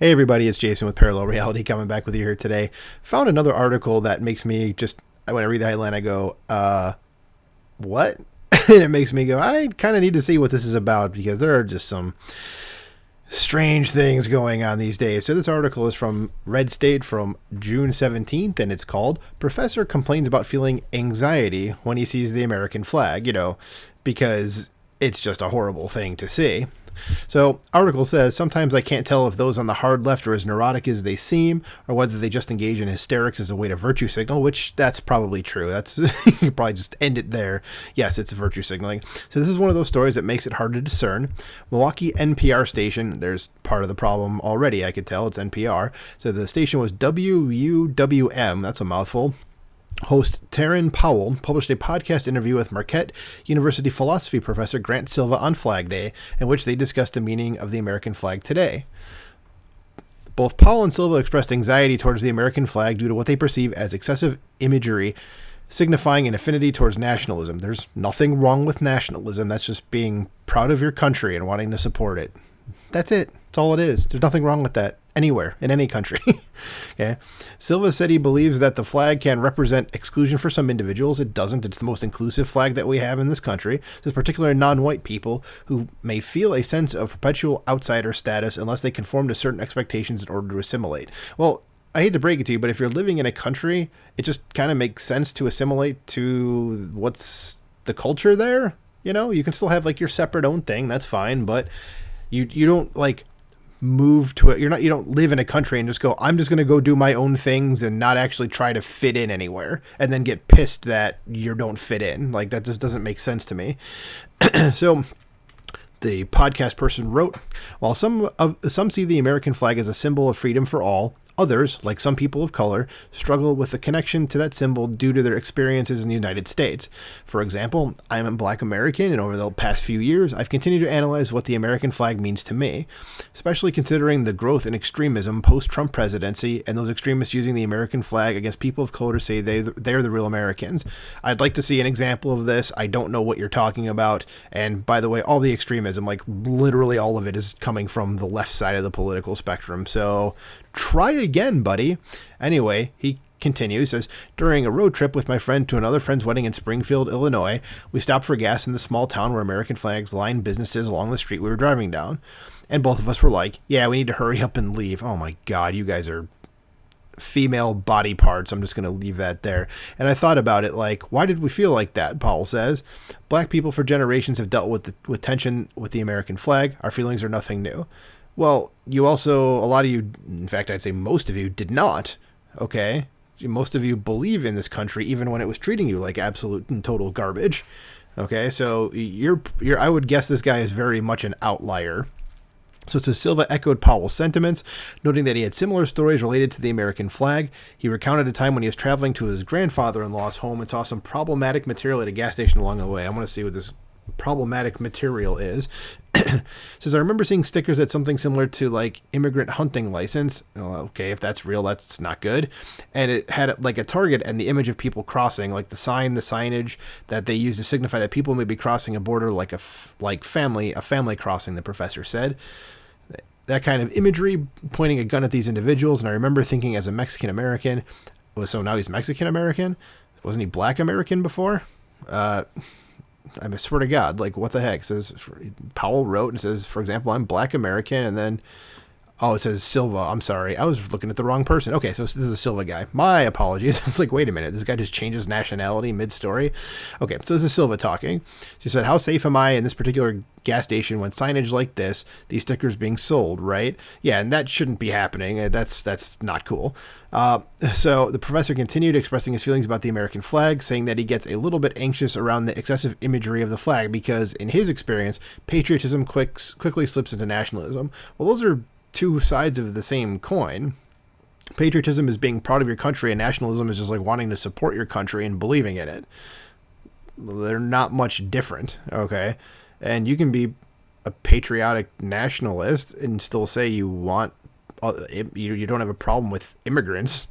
Hey everybody, it's Jason with Parallel Reality coming back with you here today. Found another article that makes me just, when I read the headline, I go, what? And it makes me go, I kind of need to see what this is about because there are just some strange things going on these days. So this article is from Red State from June 17th, and it's called Professor Complains About Feeling Anxiety When He Sees the American Flag, because it's just a horrible thing to see. So, article says, sometimes I can't tell if those on the hard left are as neurotic as they seem, or whether they just engage in hysterics as a way to virtue signal, which that's probably true. That's you could probably just end it there. Yes, it's virtue signaling. So this is one of those stories that makes it hard to discern. Milwaukee NPR station, there's part of the problem already, I could tell. It's NPR. So the station was WUWM, that's a mouthful. Host Taryn Powell published a podcast interview with Marquette University philosophy professor Grant Silva on Flag Day, in which they discussed the meaning of the American flag today. Both Powell and Silva expressed anxiety towards the American flag due to what they perceive as excessive imagery signifying an affinity towards nationalism. There's nothing wrong with nationalism. That's just being proud of your country and wanting to support it. That's it. That's all it is. There's nothing wrong with that anywhere, in any country. Okay. Silva said he believes that the flag can represent exclusion for some individuals. It doesn't. It's the most inclusive flag that we have in this country. There's particularly non-white people who may feel a sense of perpetual outsider status unless they conform to certain expectations in order to assimilate. Well, I hate to break it to you, but if you're living in a country, it just kind of makes sense to assimilate to what's the culture there. You can still have like your separate own thing. That's fine. But you don't like move to it. You don't live in a country and just go, I'm just going to go do my own things and not actually try to fit in anywhere and then get pissed that you don't fit in. Like, that just doesn't make sense to me. So the podcast person wrote, while some see the American flag as a symbol of freedom for all, others, like some people of color, struggle with the connection to that symbol due to their experiences in the United States. For example, I'm a Black American, and over the past few years, I've continued to analyze what the American flag means to me, especially considering the growth in extremism post-Trump presidency and those extremists using the American flag against people of color to say they're the real Americans. I'd like to see an example of this. I don't know what you're talking about. And by the way, all the extremism, like literally all of it, is coming from the left side of the political spectrum. So try again, buddy. Anyway, he continues, says, during a road trip with my friend to another friend's wedding in Springfield, Illinois, we stopped for gas in the small town where American flags lined businesses along the street we were driving down. And both of us were like, yeah, we need to hurry up and leave. Oh my God, you guys are female body parts. I'm just going to leave that there. And I thought about it, like, why did we feel like that? Powell says, Black people for generations have dealt with tension with the American flag. Our feelings are nothing new. Well, you also, a lot of you, in fact, I'd say most of you did not, okay? Most of you believe in this country, even when it was treating you like absolute and total garbage, okay? So I would guess this guy is very much an outlier. So it says Silva echoed Powell's sentiments, noting that he had similar stories related to the American flag. He recounted a time when he was traveling to his grandfather-in-law's home and saw some problematic material at a gas station along the way. I want to see what this problematic material is. Says, I remember seeing stickers at something similar to like immigrant hunting license. Well, okay, if that's real, that's not good. And it had like a target and the image of people crossing, like the signage that they use to signify that people may be crossing a border like a family crossing, the professor said. That kind of imagery pointing a gun at these individuals. And I remember thinking as a Mexican American, so now he's Mexican American? Wasn't he Black American before? I swear to God, like, what the heck? It says, Powell wrote and says, for example, I'm Black American, and then, it says Silva. I'm sorry. I was looking at the wrong person. Okay, so this is a Silva guy. My apologies. I was like, wait a minute. This guy just changes nationality mid-story? Okay, so this is Silva talking. She said, how safe am I in this particular gas station when signage like this, these stickers being sold, right? Yeah, and that shouldn't be happening. That's not cool. So the professor continued expressing his feelings about the American flag, saying that he gets a little bit anxious around the excessive imagery of the flag because, in his experience, patriotism quickly slips into nationalism. Well, those are two sides of the same coin. Patriotism is being proud of your country, and nationalism is just like wanting to support your country and believing in it. They're not much different, okay? And you can be a patriotic nationalist and still say you want, you don't have a problem with immigrants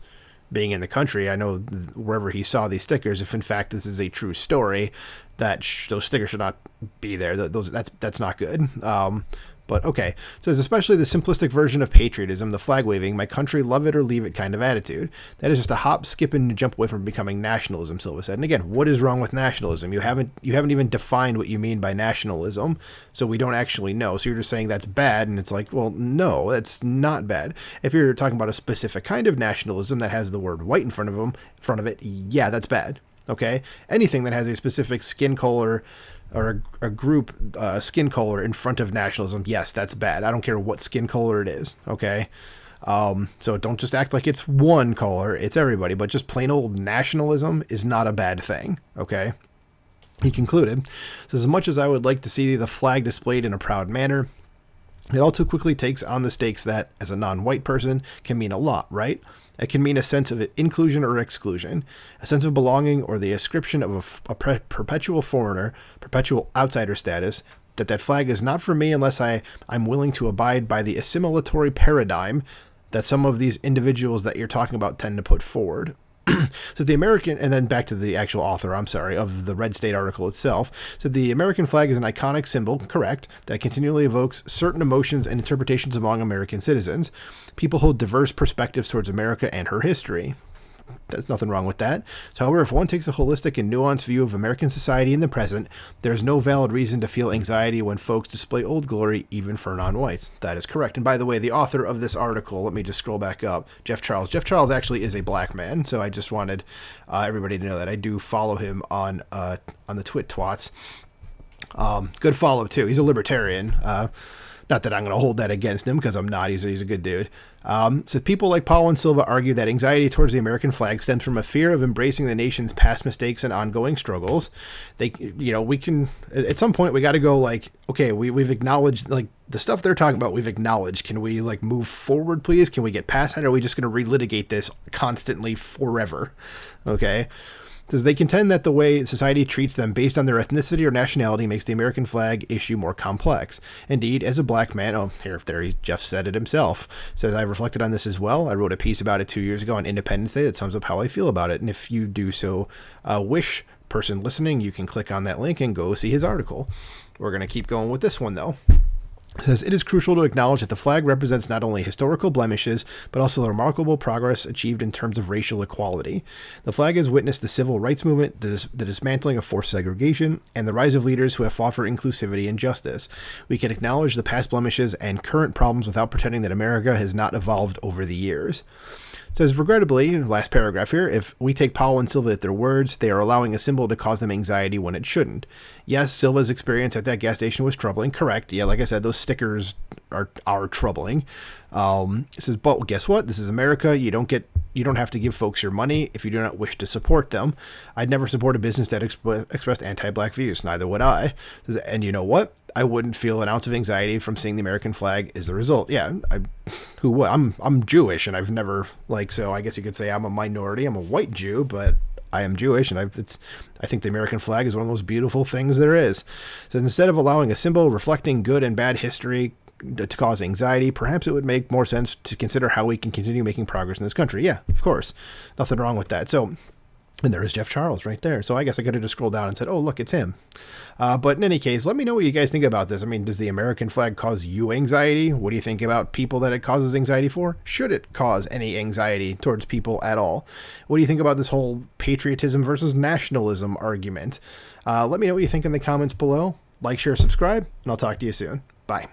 being in the country. I know wherever he saw these stickers, if in fact this is a true story, that those stickers should not be there. That's not good. But okay. It says, especially the simplistic version of patriotism, the flag waving, my country, love it or leave it kind of attitude. That is just a hop, skip, and jump away from becoming nationalism, Silva said. And again, what is wrong with nationalism? You haven't even defined what you mean by nationalism, so we don't actually know. So you're just saying that's bad, and it's like, well, no, that's not bad. If you're talking about a specific kind of nationalism that has the word white in front of it, yeah, that's bad. Okay? Anything that has a specific skin color or a group skin color in front of nationalism, yes, that's bad. I don't care what skin color it is, okay? So don't just act like it's one color, it's everybody, but just plain old nationalism is not a bad thing, okay? He concluded, says, as much as I would like to see the flag displayed in a proud manner, it all too quickly takes on the stakes that, as a non-white person, can mean a lot, right? It can mean a sense of inclusion or exclusion, a sense of belonging, or the ascription of a perpetual foreigner, perpetual outsider status, that flag is not for me unless I'm willing to abide by the assimilatory paradigm that some of these individuals that you're talking about tend to put forward. So the American, and then back to the actual author, of the Red State article itself. So the American flag is an iconic symbol, correct, that continually evokes certain emotions and interpretations among American citizens. People hold diverse perspectives towards America and her history. There's nothing wrong with that. So, however, if one takes a holistic and nuanced view of American society in the present, there's no valid reason to feel anxiety when folks display old glory, even for non-whites. That is correct. And by the way, the author of this article, let me just scroll back up, Jeff Charles. Jeff Charles actually is a black man, so I just wanted everybody to know that. I do follow him on the Twit Twats. Good follow, too. He's a libertarian. Not that I'm going to hold that against him, because I'm not. He's a good dude. So people like Paul and Silva argue that anxiety towards the American flag stems from a fear of embracing the nation's past mistakes and ongoing struggles. We can, at some point, we got to go like, okay, we've acknowledged, like, the stuff they're talking about, we've acknowledged. Can we, like, move forward, please? Can we get past that? Or are we just going to relitigate this constantly forever? Okay. Because they contend that the way society treats them based on their ethnicity or nationality makes the American flag issue more complex. Indeed, as a black man, Jeff said it himself, says, I reflected on this as well. I wrote a piece about it 2 years ago on Independence Day that sums up how I feel about it. And if you do so wish, person listening, you can click on that link and go see his article. We're going to keep going with this one, though. It says, it is crucial to acknowledge that the flag represents not only historical blemishes, but also the remarkable progress achieved in terms of racial equality. The flag has witnessed the civil rights movement, the dismantling of forced segregation, and the rise of leaders who have fought for inclusivity and justice. We can acknowledge the past blemishes and current problems without pretending that America has not evolved over the years. It says, regrettably, last paragraph here, if we take Powell and Silva at their words, they are allowing a symbol to cause them anxiety when it shouldn't. Yes, Silva's experience at that gas station was troubling, correct. Yeah, like I said, those stickers are troubling. It says, but guess what? This is America. You don't have to give folks your money if you do not wish to support them. I'd never support a business that expressed anti-black views. Neither would I. It says, and you know what? I wouldn't feel an ounce of anxiety from seeing the American flag as the result. Yeah, who would? I'm Jewish, and I've never, so I guess you could say I'm a minority. I'm a white Jew, but I am Jewish, and I think the American flag is one of those beautiful things there is. So instead of allowing a symbol reflecting good and bad history to cause anxiety, perhaps it would make more sense to consider how we can continue making progress in this country. Yeah, of course. Nothing wrong with that. So, and there is Jeff Charles right there. So I guess I could have just scrolled down and said, oh, look, it's him. But in any case, let me know what you guys think about this. I mean, does the American flag cause you anxiety? What do you think about people that it causes anxiety for? Should it cause any anxiety towards people at all? What do you think about this whole patriotism versus nationalism argument? Let me know what you think in the comments below. Like, share, subscribe, and I'll talk to you soon. Bye.